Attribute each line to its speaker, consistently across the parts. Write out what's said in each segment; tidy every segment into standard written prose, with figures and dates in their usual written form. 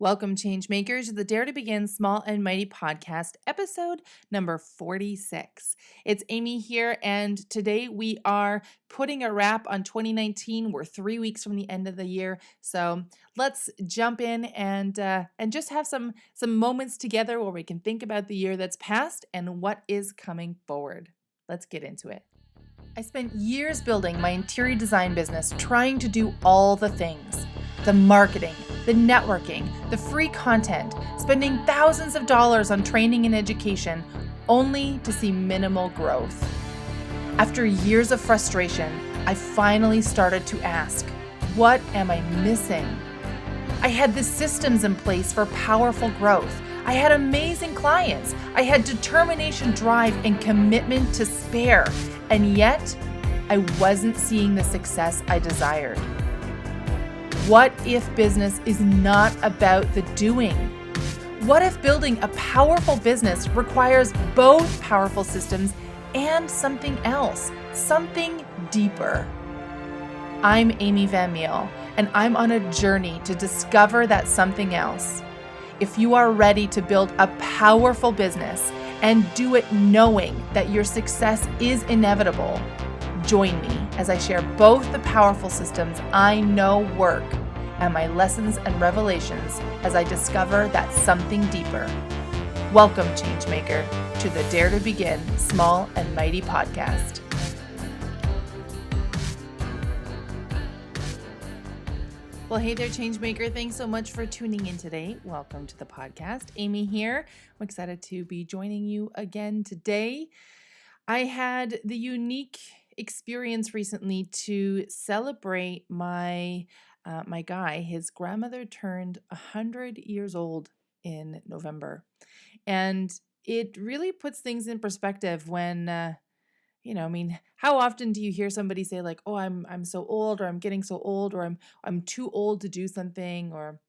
Speaker 1: Welcome, Changemakers, to the Dare to Begin Small and Mighty podcast, episode number 46. It's Amy here, and today we are putting a wrap on 2019. We're 3 weeks from the end of the year, so let's jump in and just have some moments together where we can think about the year that's passed and what is coming forward. Let's get into it. I spent years building my interior design business, trying to do all the things. The marketing, the networking, the free content, spending thousands of dollars on training and education, only to see minimal growth. After years of frustration, I finally started to ask, what am I missing? I had the systems in place for powerful growth. I had amazing clients. I had determination, drive, and commitment to spare. And yet, I wasn't seeing the success I desired. What if business is not about the doing? What if building a powerful business requires both powerful systems and something else, something deeper? I'm Amy Van Meel, and I'm on a journey to discover that something else. If you are ready to build a powerful business and do it knowing that your success is inevitable, join me as I share both the powerful systems I know work and my lessons and revelations as I discover that something deeper. Welcome, Changemaker, to the Dare to Begin Small and Mighty podcast. Well, hey there, Changemaker. Thanks so much for tuning in today. Welcome to the podcast. Amy here. I'm excited to be joining you again today. I had the unique experience recently to celebrate my guy. His grandmother turned 100 years old in November. And it really puts things in perspective when how often do you hear somebody say like, "Oh, I'm so old," or "I'm getting so old," or I'm too old to do something," or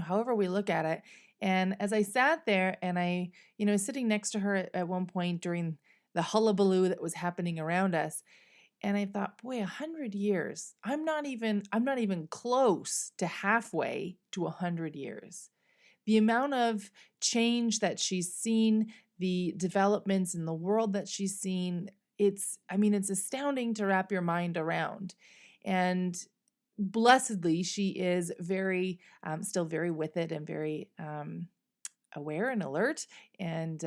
Speaker 1: however we look at it. And as I sat there and I, sitting next to her at one point during the hullabaloo that was happening around us, and I thought, boy, 100 years. I'm not even close to halfway to 100 years. The amount of change that she's seen, the developments in the world that she's seen, it's astounding to wrap your mind around. And blessedly, she is still very with it and very aware and alert. And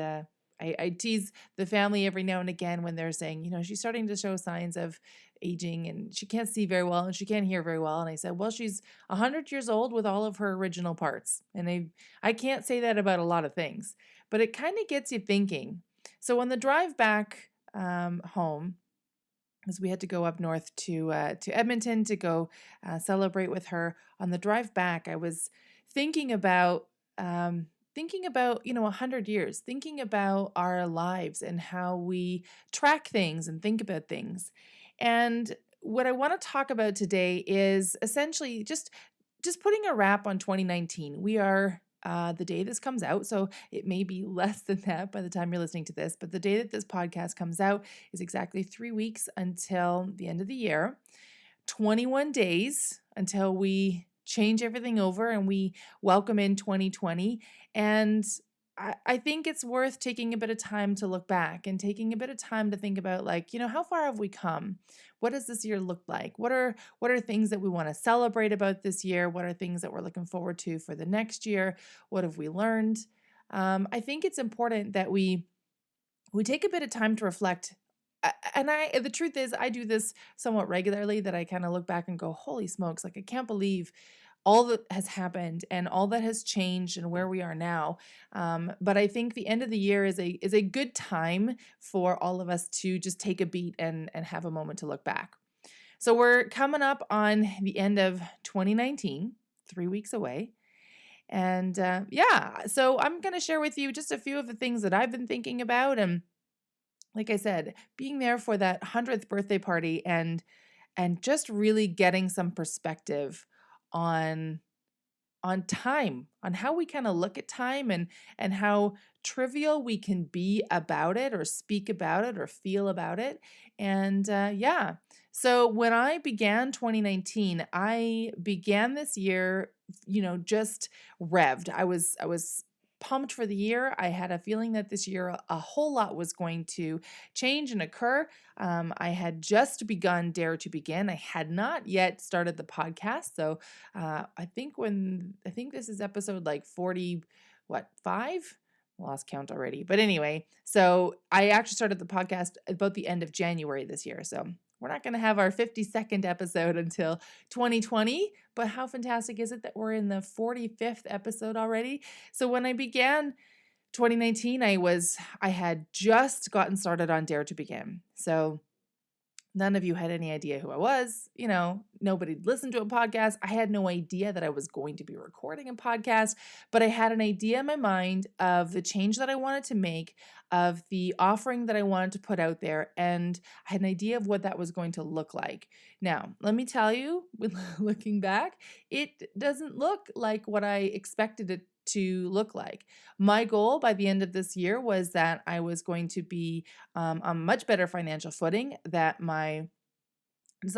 Speaker 1: I tease the family every now and again when they're saying, she's starting to show signs of aging and she can't see very well and she can't hear very well. And I said, well, she's 100 years old with all of her original parts. And I can't say that about a lot of things, but it kind of gets you thinking. So on the drive back home, because we had to go up north to Edmonton to go celebrate with her, on the drive back, I was thinking about 100 years, thinking about our lives and how we track things and think about things. And what I want to talk about today is essentially just putting a wrap on 2019. We are the day this comes out, so it may be less than that by the time you're listening to this, but the day that this podcast comes out is exactly 3 weeks until the end of the year, 21 days until we change everything over and we welcome in 2020. And I think it's worth taking a bit of time to look back and taking a bit of time to think about, like, how far have we come? What does this year look like? What are things that we want to celebrate about this year? What are things that we're looking forward to for the next year? What have we learned? I think it's important that we take a bit of time to reflect. And the truth is, I do this somewhat regularly, that I kind of look back and go, holy smokes, like I can't believe all that has happened and all that has changed and where we are now. But I think the end of the year is a good time for all of us to just take a beat and have a moment to look back. So we're coming up on the end of 2019, 3 weeks away. And so I'm going to share with you just a few of the things that I've been thinking about. And like I said, being there for that 100th birthday party and just really getting some perspective on time, on how we kind of look at time and how trivial we can be about it or speak about it or feel about it. And so when I began 2019, I began this year just revved. I was pumped for the year. I had a feeling that this year a whole lot was going to change and occur. I had just begun Dare to Begin. I had not yet started the podcast. So I think this is episode like 40, what, 5? Lost count already. But anyway, so I actually started the podcast about the end of January this year. So we're not going to have our 52nd episode until 2020, but how fantastic is it that we're in the 45th episode already? So when I began 2019, I had just gotten started on Dare to Begin. So none of you had any idea who I was. Nobody listened to a podcast. I had no idea that I was going to be recording a podcast, but I had an idea in my mind of the change that I wanted to make, of the offering that I wanted to put out there, and I had an idea of what that was going to look like. Now, let me tell you, looking back, it doesn't look like what I expected it to look like. My goal by the end of this year was that I was going to be on much better financial footing, that my the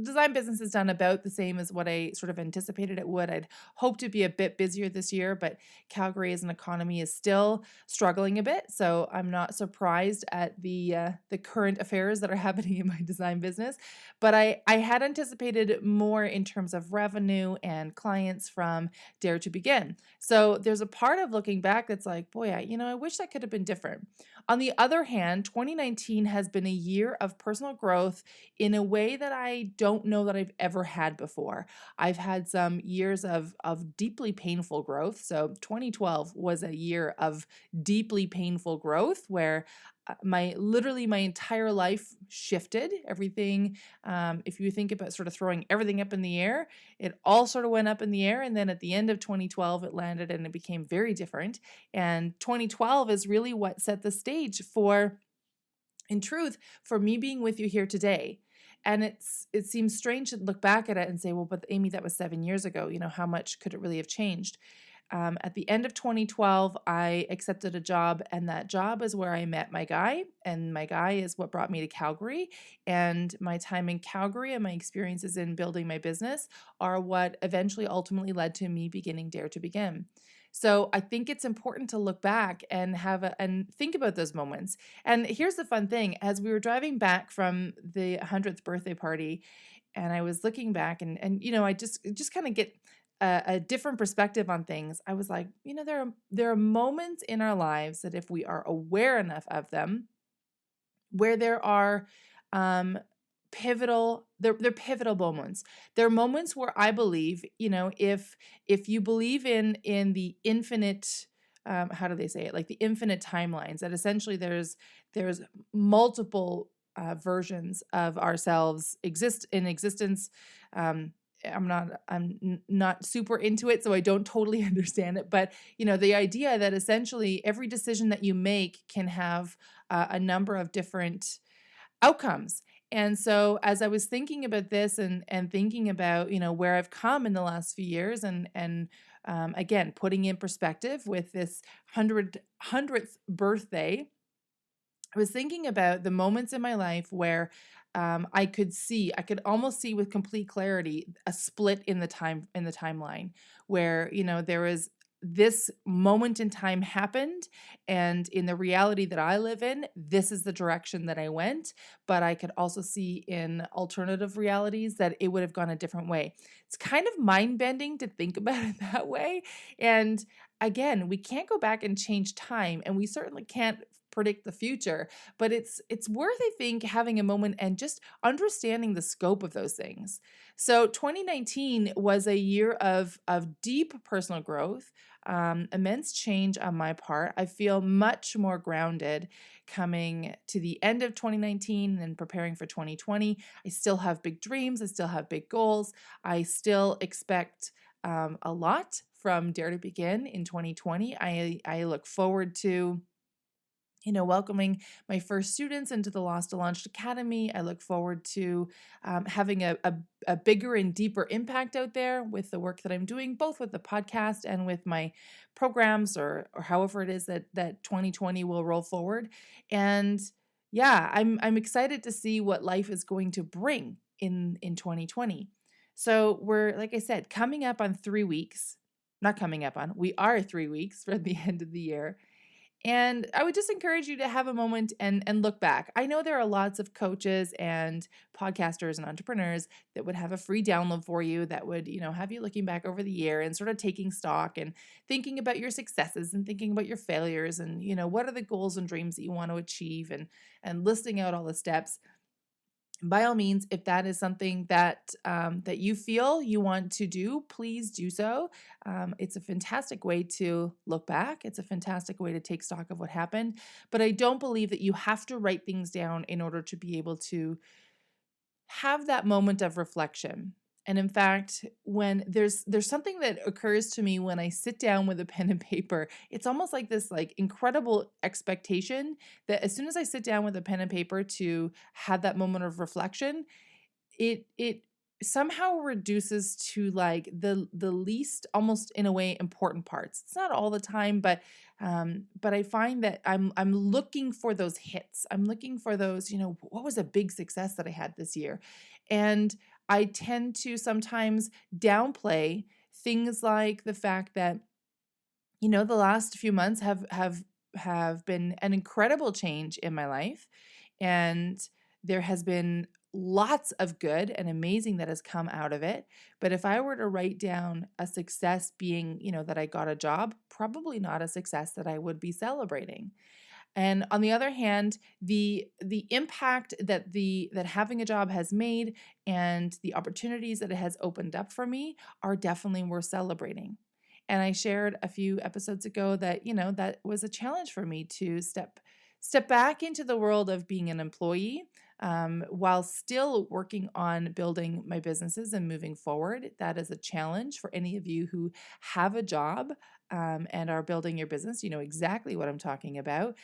Speaker 1: design business has done about the same as what I sort of anticipated it would. I'd hoped to be a bit busier this year, but Calgary as an economy is still struggling a bit. So I'm not surprised at the current affairs that are happening in my design business. But I had anticipated more in terms of revenue and clients from Dare to Begin. So there's a part of looking back that's like, boy, I wish that could have been different. On the other hand, 2019 has been a year of personal growth in a way that I don't know that I've ever had before. I've had some years of deeply painful growth. So 2012 was a year of deeply painful growth where my entire life shifted. Everything, if you think about sort of throwing everything up in the air, it all sort of went up in the air. And then at the end of 2012, it landed and it became very different. And 2012 is really what set the stage for, in truth, for me being with you here today. And it seems strange to look back at it and say, well, but Amy, that was 7 years ago. How much could it really have changed? At the end of 2012, I accepted a job, and that job is where I met my guy, and my guy is what brought me to Calgary. And my time in Calgary and my experiences in building my business are what eventually ultimately led to me beginning Dare to Begin. So I think it's important to look back and and think about those moments. And here's the fun thing: as we were driving back from the 100th birthday party, and I was looking back, and I just kind of get a different perspective on things. I was like, there are moments in our lives that if we are aware enough of them, where there are they're pivotal moments. They're moments where I believe, if you believe in the infinite, how do they say it, like the infinite timelines, that essentially there's multiple versions of ourselves exist in existence. I'm not super into it, so I don't totally understand it. But the idea that essentially every decision that you make can have a number of different outcomes. And so as I was thinking about this and thinking about where I've come in the last few years, and again putting in perspective with this 100th birthday, I was thinking about the moments in my life where I could almost see with complete clarity a split in the timeline, where there was this moment in time happened, and in the reality that I live in, this is the direction that I went. But I could also see in alternative realities that it would have gone a different way. It's kind of mind bending to think about it that way. And again, we can't go back and change time, and we certainly can't predict the future, but it's worth, I think, having a moment and just understanding the scope of those things. So 2019 was a year of deep personal growth, immense change on my part. I feel much more grounded coming to the end of 2019 and preparing for 2020. I still have big dreams. I still have big goals. I still expect a lot from Dare to Begin in 2020. I look forward to welcoming my first students into the Lost to Launched Academy. I look forward to having a bigger and deeper impact out there with the work that I'm doing, both with the podcast and with my programs, or however it is that 2020 will roll forward. And yeah, I'm excited to see what life is going to bring in 2020. So we're, like I said, coming up on 3 weeks, not coming up on, we are 3 weeks for the end of the year. And I would just encourage you to have a moment and look back. I know there are lots of coaches and podcasters and entrepreneurs that would have a free download for you that would, have you looking back over the year and sort of taking stock and thinking about your successes and thinking about your failures and, what are the goals and dreams that you want to achieve and listing out all the steps. By all means, if that is something that you feel you want to do, please do so. It's a fantastic way to look back. It's a fantastic way to take stock of what happened. But I don't believe that you have to write things down in order to be able to have that moment of reflection. And in fact, when there's something that occurs to me when I sit down with a pen and paper, it's almost like this like incredible expectation that as soon as I sit down with a pen and paper to have that moment of reflection, it somehow reduces to like the least, almost in a way, important parts. It's not all the time, but I find that I'm looking for those hits. I'm looking for those, what was a big success that I had this year? And I tend to sometimes downplay things like the fact that, the last few months have been an incredible change in my life. And there has been lots of good and amazing that has come out of it. But if I were to write down a success being, that I got a job, probably not a success that I would be celebrating. And on the other hand, the impact that having a job has made and the opportunities that it has opened up for me are definitely worth celebrating. And I shared a few episodes ago that, that was a challenge for me to step back into the world of being an employee, while still working on building my businesses and moving forward. That is a challenge for any of you who have a job, and are building your business. You know exactly what I'm talking about.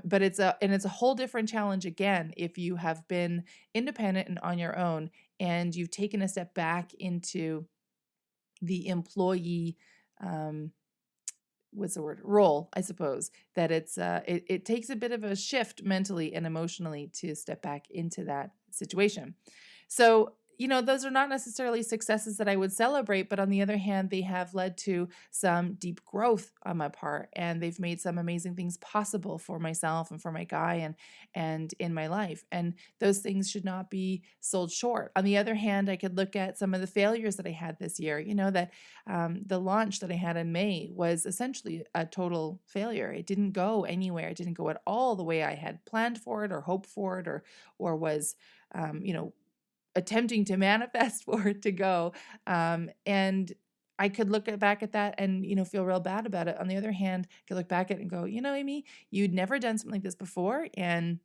Speaker 1: But it's a whole different challenge again if you have been independent and on your own, and you've taken a step back into the employee, what's the word, role, I suppose. That it takes a bit of a shift mentally and emotionally to step back into that situation. So, those are not necessarily successes that I would celebrate, but on the other hand, they have led to some deep growth on my part, and they've made some amazing things possible for myself and for my guy and in my life. And those things should not be sold short. On the other hand, I could look at some of the failures that I had this year. That the launch that I had in May was essentially a total failure. It didn't go anywhere. It didn't go at all the way I had planned for it or hoped for it or was, attempting to manifest for it to go. And I could look back at that and, feel real bad about it. On the other hand, I could look back at it and go, Amy, you'd never done something like this before, and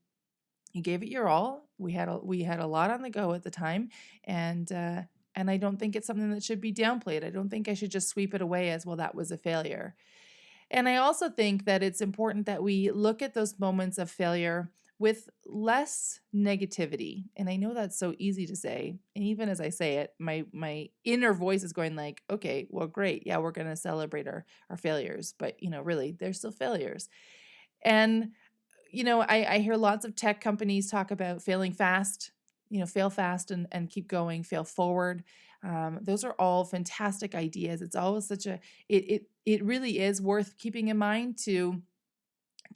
Speaker 1: you gave it your all. We had a lot on the go at the time, and I don't think it's something that should be downplayed. I don't think I should just sweep it away as, well, that was a failure. And I also think that it's important that we look at those moments of failure with less negativity. And I know that's so easy to say. And even as I say it, my inner voice is going like, okay, well, great. Yeah, we're going to celebrate our failures. But, really, they're still failures. And, I hear lots of tech companies talk about failing fast, fail fast and keep going, fail forward. Those are all fantastic ideas. It's always it really is worth keeping in mind to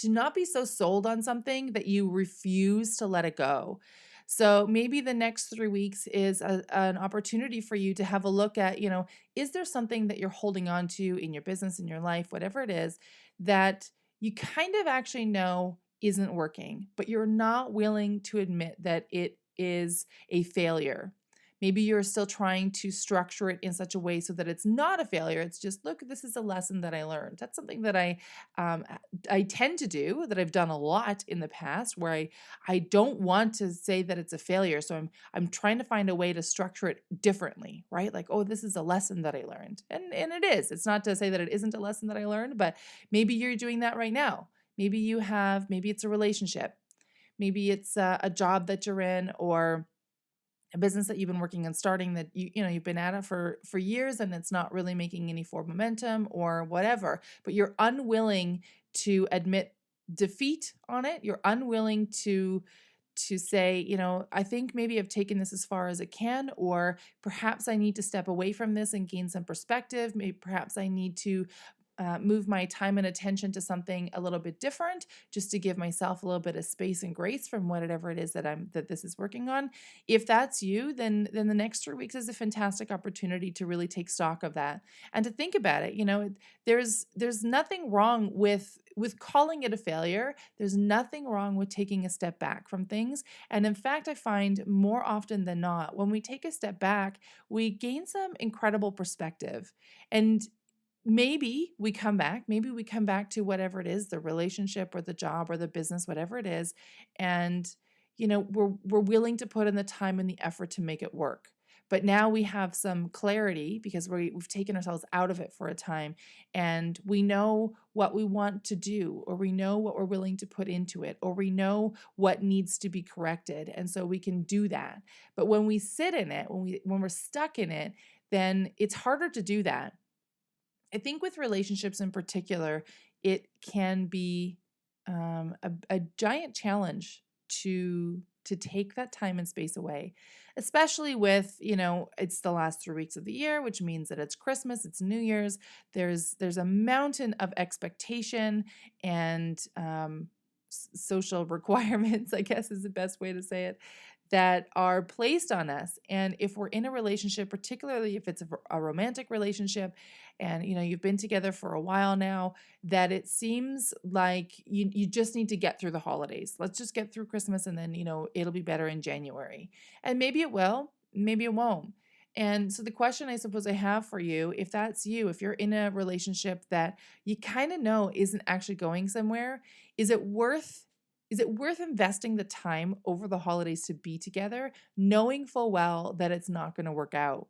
Speaker 1: not be so sold on something that you refuse to let it go. So maybe the next 3 weeks is an opportunity for you to have a look at, is there something that you're holding on to in your business, in your life, whatever it is, that you kind of actually know isn't working, but you're not willing to admit that it is a failure. Maybe you're still trying to structure it in such a way so that it's not a failure. It's just, look, this is a lesson that I learned. That's something that I tend to do, that I've done a lot in the past, where I don't want to say that it's a failure. So I'm trying to find a way to structure it differently, right? Like, oh, this is a lesson that I learned. And it is. It's not to say that it isn't a lesson that I learned, but maybe you're doing that right now. Maybe it's a relationship. Maybe it's a job that you're in, or a business that you've been working on starting that you've been at it for years and it's not really making any forward momentum or whatever, but you're unwilling to admit defeat on it. You're unwilling to to say, I think maybe I've taken this as far as it can, or perhaps I need to step away from this and gain some perspective. Maybe perhaps I need to move my time and attention to something a little bit different, just to give myself a little bit of space and grace from whatever it is that this is working on. If that's you, then the next 3 weeks is a fantastic opportunity to really take stock of that and to think about it. There's nothing wrong with calling it a failure. There's nothing wrong with taking a step back from things. And in fact, I find more often than not, when we take a step back, we gain some incredible perspective. And maybe we come back to whatever it is, the relationship or the job or the business, whatever it is, and we're willing to put in the time and the effort to make it work. But now we have some clarity because we've taken ourselves out of it for a time, and we know what we want to do, or we know what we're willing to put into it, or we know what needs to be corrected, and so we can do that. But when we sit in it, when we're stuck in it, then it's harder to do that. I think with relationships in particular, it can be a giant challenge to take that time and space away, especially with, it's the last 3 weeks of the year, which means that it's Christmas, it's New Year's. There's a mountain of expectation and social requirements, I guess is the best way to say it, that are placed on us. And if we're in a relationship, particularly if it's a romantic relationship, and you've been together for a while now, that it seems like you just need to get through the holidays. Let's just get through Christmas, and then it'll be better in January. And maybe it will, maybe it won't. And so the question I suppose I have for you, if that's you, if you're in a relationship that you kind of know isn't actually going somewhere, is it worth investing the time over the holidays to be together, knowing full well that it's not going to work out?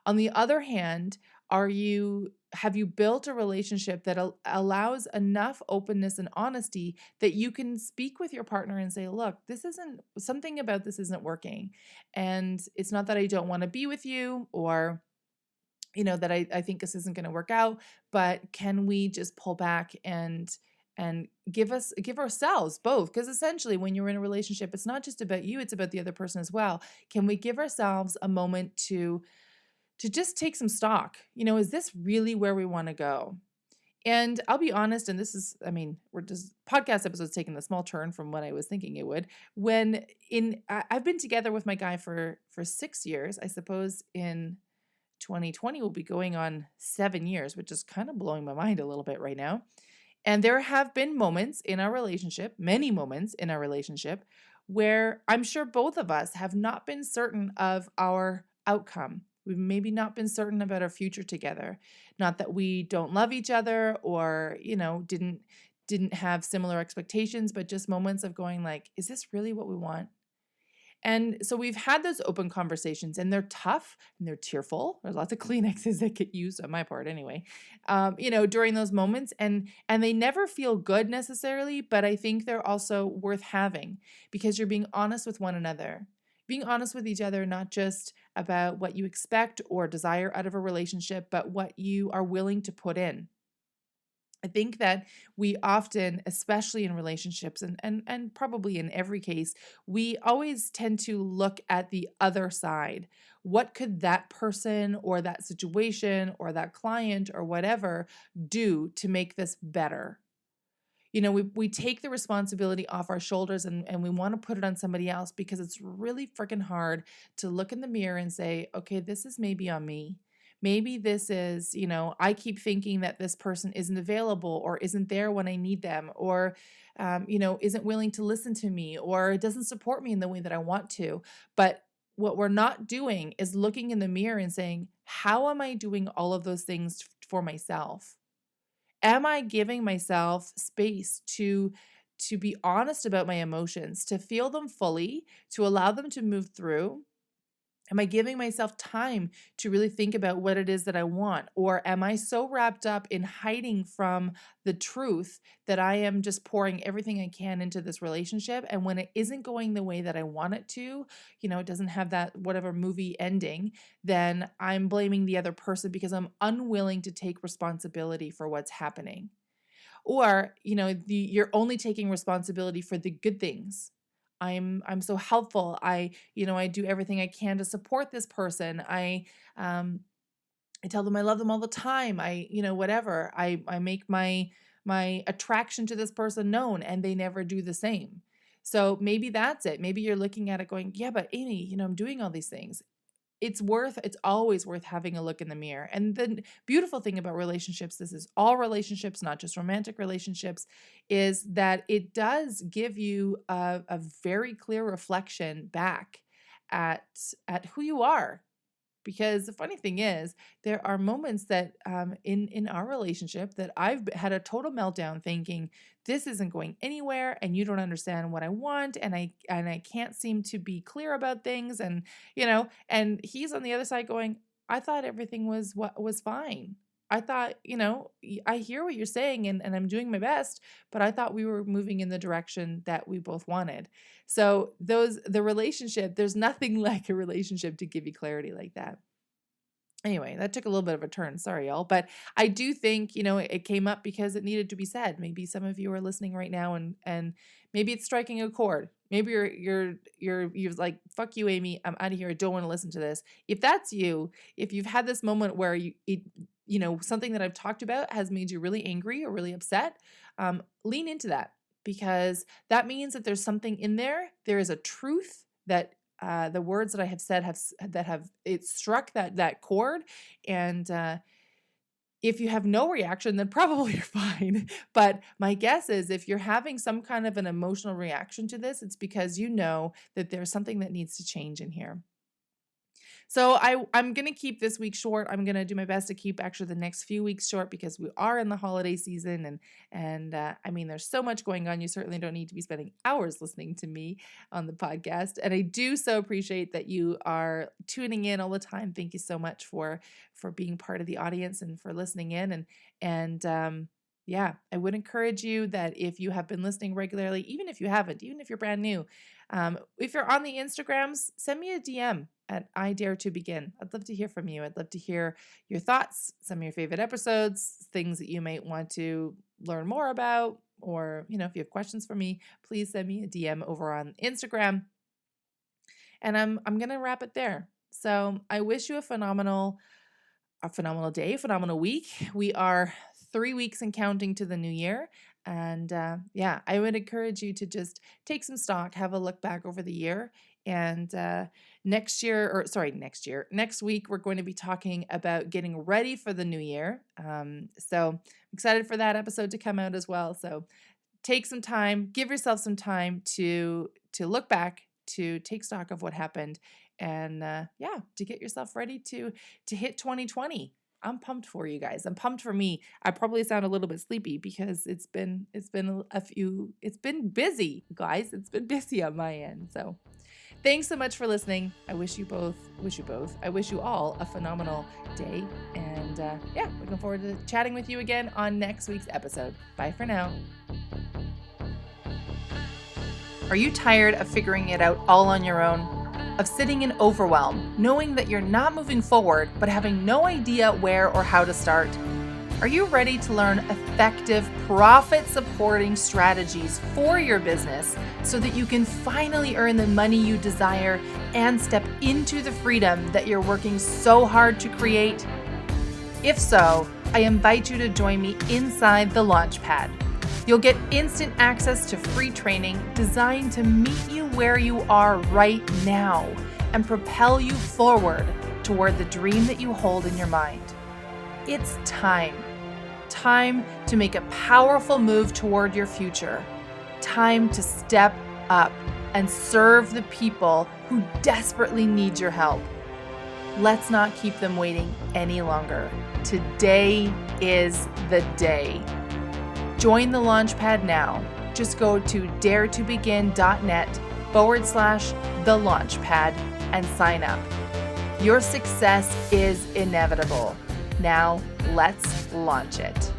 Speaker 1: On the other hand, have you built a relationship that allows enough openness and honesty that you can speak with your partner and say, look, something about this isn't working. And it's not that I don't want to be with you, or that I think this isn't going to work out, but can we just pull back and give ourselves both? Because essentially, when you're in a relationship, it's not just about you, it's about the other person as well. Can we give ourselves a moment to just take some stock? Is this really where we want to go? And I'll be honest, and we're just podcast episodes taking a small turn from what I was thinking it would. I've been together with my guy for 6 years. I suppose in 2020 we'll be going on 7 years, which is kind of blowing my mind a little bit right now. And there have been moments in our relationship, many moments in our relationship, where I'm sure both of us have not been certain of our outcome. We've maybe not been certain about our future together. Not that we don't love each other, or, didn't have similar expectations, but just moments of going like, is this really what we want? And so we've had those open conversations, and they're tough and they're tearful. There's lots of Kleenexes that get used on my part anyway, during those moments. And they never feel good necessarily, but I think they're also worth having because you're being honest with one another. Being honest with each other, not just about what you expect or desire out of a relationship, but what you are willing to put in. I think that we often, especially in relationships and probably in every case, we always tend to look at the other side. What could that person or that situation or that client or whatever do to make this better? We take the responsibility off our shoulders, and we want to put it on somebody else because it's really freaking hard to look in the mirror and say, okay, this is maybe on me. Maybe this is, I keep thinking that this person isn't available or isn't there when I need them, or, isn't willing to listen to me, or doesn't support me in the way that I want to. But what we're not doing is looking in the mirror and saying, how am I doing all of those things for myself? Am I giving myself space to be honest about my emotions, to feel them fully, to allow them to move through? Am I giving myself time to really think about what it is that I want? Or am I so wrapped up in hiding from the truth that I am just pouring everything I can into this relationship? And when it isn't going the way that I want it to, it doesn't have that whatever movie ending, then I'm blaming the other person because I'm unwilling to take responsibility for what's happening. Or, you're only taking responsibility for the good things. I'm so helpful. I do everything I can to support this person. I tell them I love them all the time. Whatever. I make my attraction to this person known, and they never do the same. So maybe that's it. Maybe you're looking at it going, yeah, but Amy, I'm doing all these things. It's always worth having a look in the mirror. And the beautiful thing about relationships, this is all relationships, not just romantic relationships, is that it does give you a very clear reflection back at who you are. Because the funny thing is, there are moments that in our relationship that I've had a total meltdown, thinking this isn't going anywhere, and you don't understand what I want, and I can't seem to be clear about things, and he's on the other side going, I thought everything was fine. I thought, I hear what you're saying, and I'm doing my best, but I thought we were moving in the direction that we both wanted. So the relationship, there's nothing like a relationship to give you clarity like that. Anyway, that took a little bit of a turn. Sorry, y'all. But I do think, it came up because it needed to be said. Maybe some of you are listening right now, and maybe it's striking a chord. Maybe you're like, fuck you, Amy. I'm out of here. I don't want to listen to this. If that's you, if you've had this moment where something that I've talked about has made you really angry or really upset, lean into that, because that means that there's something in there. There is a truth that the words that I have said have it struck that chord. And if you have no reaction, then probably you're fine. But my guess is, if you're having some kind of an emotional reaction to this, it's because you know that there's something that needs to change in here. So I'm going to keep this week short. I'm going to do my best to keep actually the next few weeks short, because we are in the holiday season, and I mean, there's so much going on. You certainly don't need to be spending hours listening to me on the podcast. And I do so appreciate that you are tuning in all the time. Thank you so much for being part of the audience and for listening in. And yeah, I would encourage you that if you have been listening regularly, even if you haven't, even if you're brand new, if you're on the Instagrams, send me a DM at I Dare to Begin. I'd love to hear from you. I'd love to hear your thoughts, some of your favorite episodes, things that you might want to learn more about, or, if you have questions for me, please send me a DM over on Instagram. And I'm going to wrap it there. So I wish you a phenomenal day, phenomenal week. We are 3 weeks and counting to the new year. And yeah, I would encourage you to just take some stock, have a look back over the year. And next week, we're going to be talking about getting ready for the new year. So I'm excited for that episode to come out as well. So take some time, give yourself some time to look back, to take stock of what happened, and yeah, to get yourself ready to hit 2020. I'm pumped for you guys. I'm pumped for me. I probably sound a little bit sleepy because it's been busy, guys. It's been busy on my end. So thanks so much for listening. I wish you all a phenomenal day. And yeah, looking forward to chatting with you again on next week's episode. Bye for now. Are you tired of figuring it out all on your own? Of sitting in overwhelm, knowing that you're not moving forward, but having no idea where or how to start? Are you ready to learn effective, profit-supporting strategies for your business so that you can finally earn the money you desire and step into the freedom that you're working so hard to create? If so, I invite you to join me inside the Launchpad. You'll get instant access to free training designed to meet you where you are right now and propel you forward toward the dream that you hold in your mind. It's time to make a powerful move toward your future. Time to step up and serve the people who desperately need your help. Let's not keep them waiting any longer. Today is the day. Join the Launchpad now. Just go to daretobegin.net/the Launchpad and sign up. Your success is inevitable. Now, let's launch it.